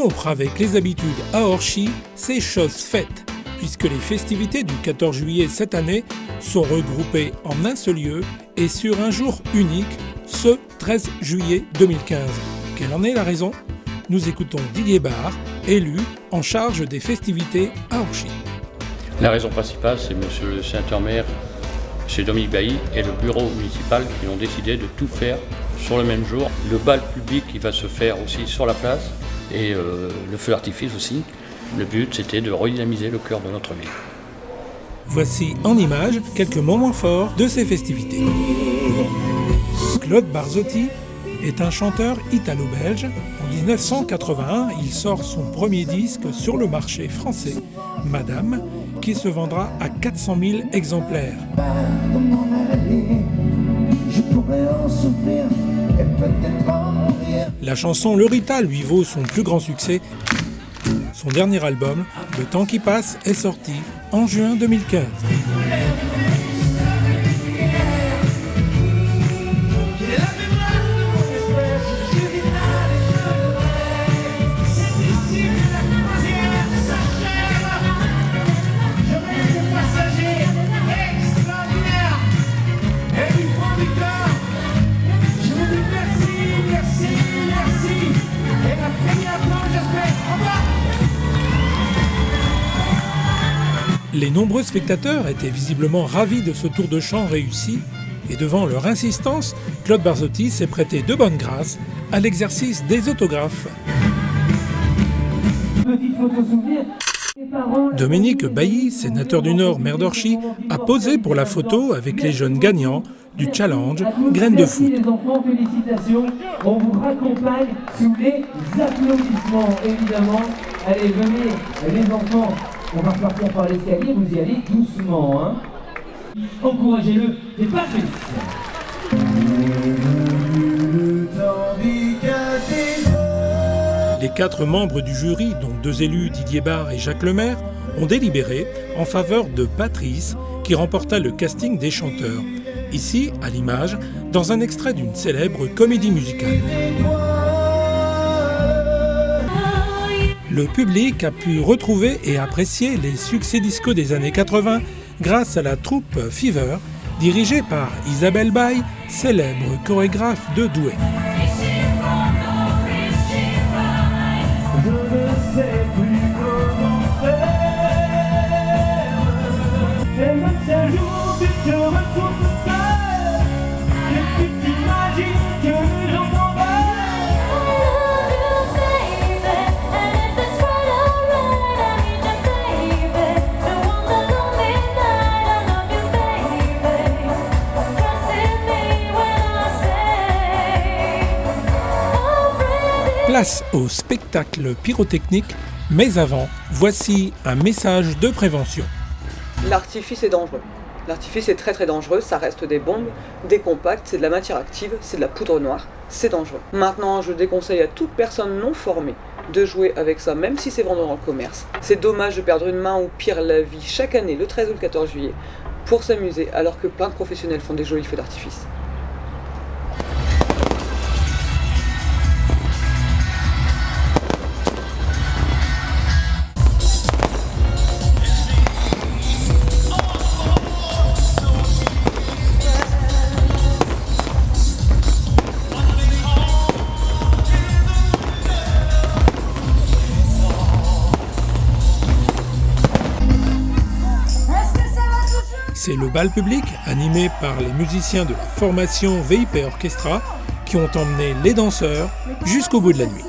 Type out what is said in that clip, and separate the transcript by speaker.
Speaker 1: Rompre avec les habitudes à Orchy, c'est chose faite, puisque les festivités du 14 juillet cette année sont regroupées en un seul lieu et sur un jour unique, ce 13 juillet 2015. Quelle en est la raison? Nous écoutons Didier Barre, élu en charge des festivités à Orchy.
Speaker 2: La raison principale, c'est monsieur le sénateur-maire, M. Dominique Bailly et le bureau municipal qui ont décidé de tout faire sur le même jour. Le bal public qui va se faire aussi sur la place et le feu d'artifice aussi. Le but, c'était de redynamiser le cœur de notre ville.
Speaker 1: Voici en images quelques moments forts de ces festivités. Claude Barzotti est un chanteur italo-belge. En 1981, il sort son premier disque sur le marché français, Madame, qui se vendra à 400 000 exemplaires. La chanson Lorita lui vaut son plus grand succès. Son dernier album, Le temps qui passe, est sorti en juin 2015. Les nombreux spectateurs étaient visiblement ravis de ce tour de chant réussi et devant leur insistance, Claude Barzotti s'est prêté de bonne grâce à l'exercice des autographes. Dominique Bailly, sénateur du Nord, maire d'Orchy, a posé pour la photo avec les jeunes gagnants du challenge Graines de foot.
Speaker 3: Les enfants, félicitations, on vous raccompagne sous les applaudissements, évidemment. Allez, venez, les enfants. On va repartir par l'escalier, vous y allez doucement, hein. Encouragez-le, c'est pas fait.
Speaker 1: Les 4 membres du jury, dont 2 élus, Didier Barre et Jacques Lemaire, ont délibéré en faveur de Patrice, qui remporta le casting des chanteurs. Ici, à l'image, dans un extrait d'une célèbre comédie musicale. Le public a pu retrouver et apprécier les succès disco des années 80 grâce à la troupe Fever, dirigée par Isabelle Baye, célèbre chorégraphe de Douai. Place au spectacle pyrotechnique, mais avant, voici un message de prévention.
Speaker 4: L'artifice est dangereux. L'artifice est très dangereux, ça reste des bombes, des compacts, c'est de la matière active, c'est de la poudre noire, c'est dangereux. Maintenant, je déconseille à toute personne non formée de jouer avec ça, même si c'est vendu dans le commerce. C'est dommage de perdre une main ou pire la vie chaque année, le 13 ou le 14 juillet, pour s'amuser, alors que plein de professionnels font des jolis feux d'artifice.
Speaker 1: C'est le bal public, animé par les musiciens de la formation VIP Orchestra, qui ont emmené les danseurs jusqu'au bout de la nuit.